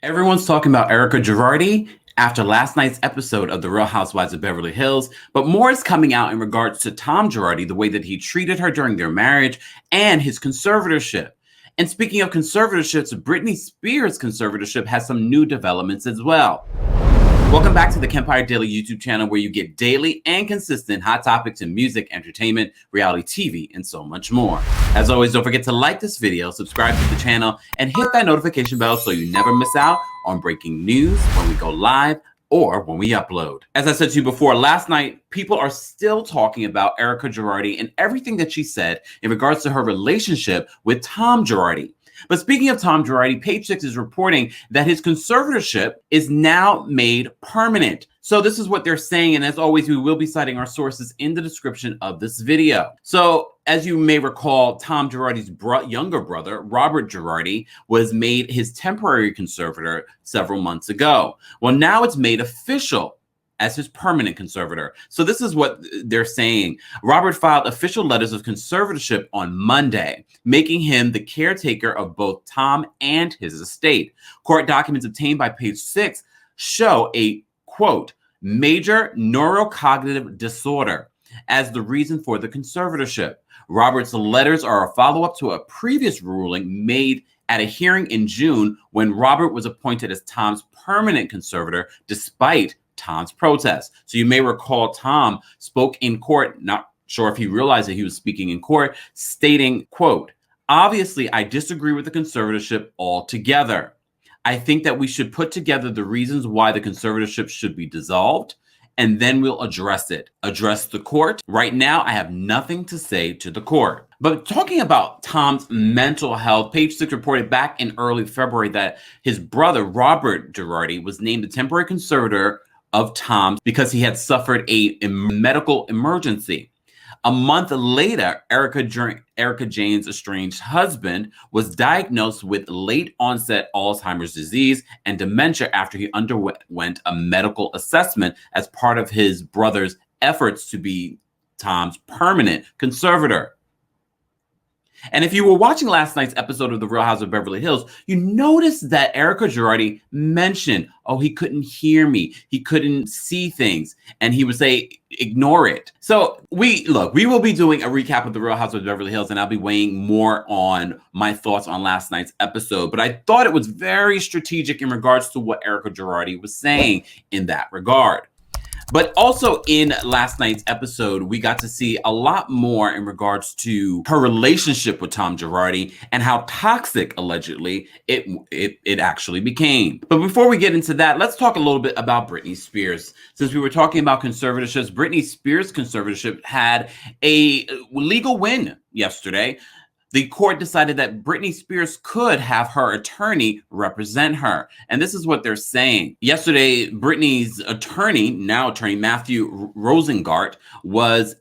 Everyone's talking about Erika Girardi after last night's episode of The Real Housewives of Beverly Hills, but more is coming out in regards to Tom Girardi, the way that he treated her during their marriage and his conservatorship. And speaking of conservatorships, Britney Spears' conservatorship has some new developments as well. Welcome back to the Kempire Daily YouTube channel, where you get daily and consistent hot topics in music, entertainment, reality TV, and so much more. As always, don't forget to like this video, subscribe to the channel, and hit that notification bell so you never miss out on breaking news when we go live or when we upload. As I said to you before, last night, people are still talking about Erika Girardi and everything that she said in regards to her relationship with Tom Girardi. But speaking of Tom Girardi, Page Six is reporting that his conservatorship is now made permanent. So this is what they're saying, and as always, we will be citing our sources in the description of this video. So as you may recall, Tom Girardi's younger brother, Robert Girardi, was made his temporary conservator several months ago. Well, now it's made official as his permanent conservator. So this is what they're saying. Robert filed official letters of conservatorship on Monday, making him the caretaker of both Tom and his estate. Court documents obtained by Page Six show a, quote, major neurocognitive disorder as the reason for the conservatorship. Robert's letters are a follow-up to a previous ruling made at a hearing in June when Robert was appointed as Tom's permanent conservator despite Tom's protest. So you may recall Tom spoke in court, not sure if he realized that he was speaking in court, stating, quote, obviously, I disagree with the conservatorship altogether. I think that we should put together the reasons why the conservatorship should be dissolved, and then we'll address it. Address the court. Right now, I have nothing to say to the court. But talking about Tom's mental health, Page Six reported back in early February that his brother, Robert Girardi, was named the temporary conservator of Tom's because he had suffered a medical emergency. A month later, Erika Jane's estranged husband was diagnosed with late onset Alzheimer's disease and dementia after he underwent a medical assessment as part of his brother's efforts to be Tom's permanent conservator. And if you were watching last night's episode of The Real Housewives of Beverly Hills, you noticed that Erika Girardi mentioned, oh, he couldn't hear me. He couldn't see things. And he would say, ignore it. So we will be doing a recap of The Real Housewives of Beverly Hills, and I'll be weighing more on my thoughts on last night's episode. But I thought it was very strategic in regards to what Erika Girardi was saying in that regard. But also in last night's episode, we got to see a lot more in regards to her relationship with Tom Girardi and how toxic, allegedly, it actually became. But before we get into that, let's talk a little bit about Britney Spears. Since we were talking about conservatorships, Britney Spears' conservatorship had a legal win yesterday. The court decided that Britney Spears could have her attorney represent her. And this is what they're saying. Yesterday, Britney's attorney, now attorney Matthew Rosengart, was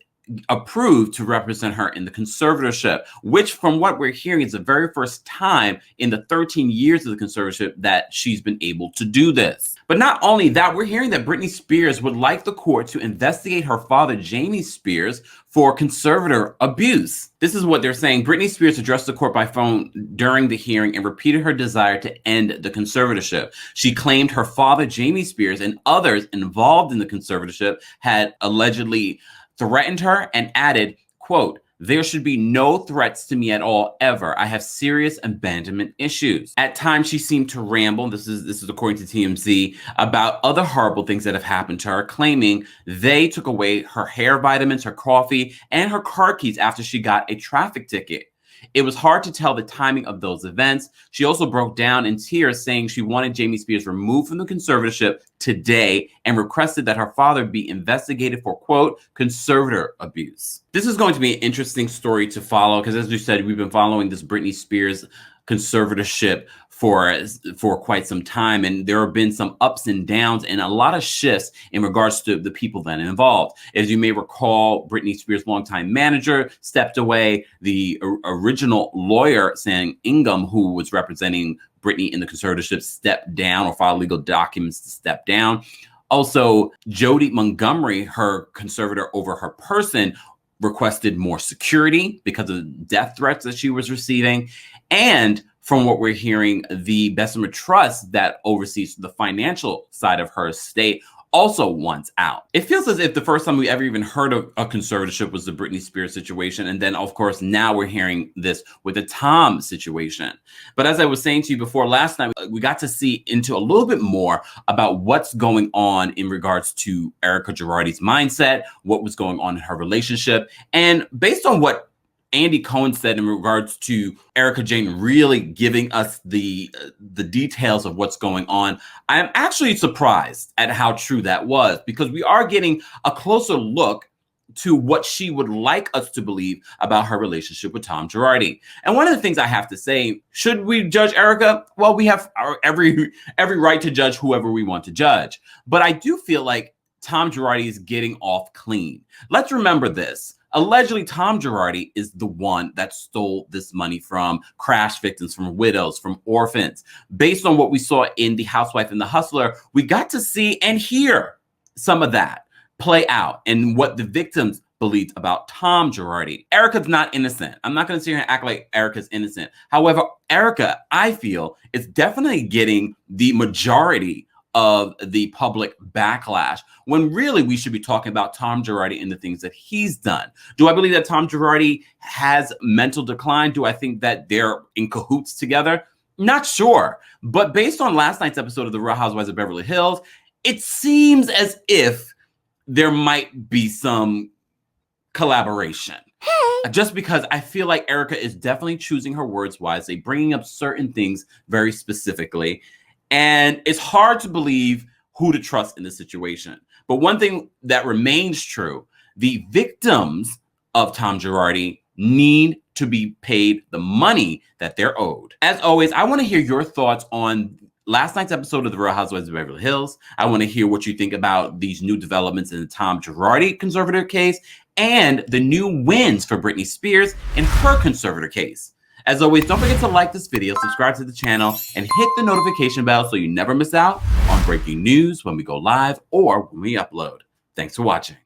approved to represent her in the conservatorship, which from what we're hearing is the very first time in the 13 years of the conservatorship that she's been able to do this. But not only that, we're hearing that Britney Spears would like the court to investigate her father, Jamie Spears, for conservator abuse. This is what they're saying. Britney Spears addressed the court by phone during the hearing and repeated her desire to end the conservatorship. She claimed her father, Jamie Spears, and others involved in the conservatorship had allegedly threatened her and added, quote, there should be no threats to me at all, ever. I have serious abandonment issues. At times, she seemed to ramble, this is according to TMZ, about other horrible things that have happened to her, claiming they took away her hair vitamins, her coffee, and her car keys after she got a traffic ticket. It was hard to tell the timing of those events. She also broke down in tears, saying she wanted Jamie Spears removed from the conservatorship today and requested that her father be investigated for, quote, conservator abuse. This is going to be an interesting story to follow because, as we said, we've been following this Britney Spears conservatorship for quite some time, and there have been some ups and downs and a lot of shifts in regards to the people that are involved. As you may recall, Britney Spears' longtime manager stepped away. The original lawyer, Sam Ingham, who was representing Britney in the conservatorship, stepped down or filed legal documents to step down. Also, Jody Montgomery, her conservator over her person, requested more security because of death threats that she was receiving. And from what we're hearing, the Bessemer Trust that oversees the financial side of her estate also wants out. It feels as if the first time we ever even heard of a conservatorship was the Britney Spears situation. And then, of course, now we're hearing this with the Tom situation. But as I was saying to you before, last night, we got to see into a little bit more about what's going on in regards to Erika Girardi's mindset, what was going on in her relationship. And based on what Andy Cohen said in regards to Erika Jayne really giving us the details of what's going on, I am actually surprised at how true that was, because we are getting a closer look to what she would like us to believe about her relationship with Tom Girardi. And one of the things I have to say, should we judge Erika? Well, we have every right to judge whoever we want to judge. But I do feel like Tom Girardi is getting off clean. Let's remember this. Allegedly, Tom Girardi is the one that stole this money from crash victims, from widows, from orphans. Based on what we saw in The Housewife and the Hustler, we got to see and hear some of that play out and what the victims believed about Tom Girardi. Erika's not innocent. I'm not going to sit here and act like Erika's innocent. However, Erika, I feel, is definitely getting the majority of the public backlash, when really we should be talking about Tom Girardi and the things that he's done. Do I believe that Tom Girardi has mental decline? Do I think that they're in cahoots together? Not sure. But based on last night's episode of The Real Housewives of Beverly Hills, it seems as if there might be some collaboration. Just because I feel like Erika is definitely choosing her words wisely, bringing up certain things very specifically. And it's hard to believe who to trust in this situation. But one thing that remains true, the victims of Tom Girardi need to be paid the money that they're owed. As always, I want to hear your thoughts on last night's episode of The Real Housewives of Beverly Hills. I want to hear what you think about these new developments in the Tom Girardi conservator case and the new wins for Britney Spears in her conservator case. As always, don't forget to like this video, subscribe to the channel, and hit the notification bell so you never miss out on breaking news when we go live or when we upload. Thanks for watching.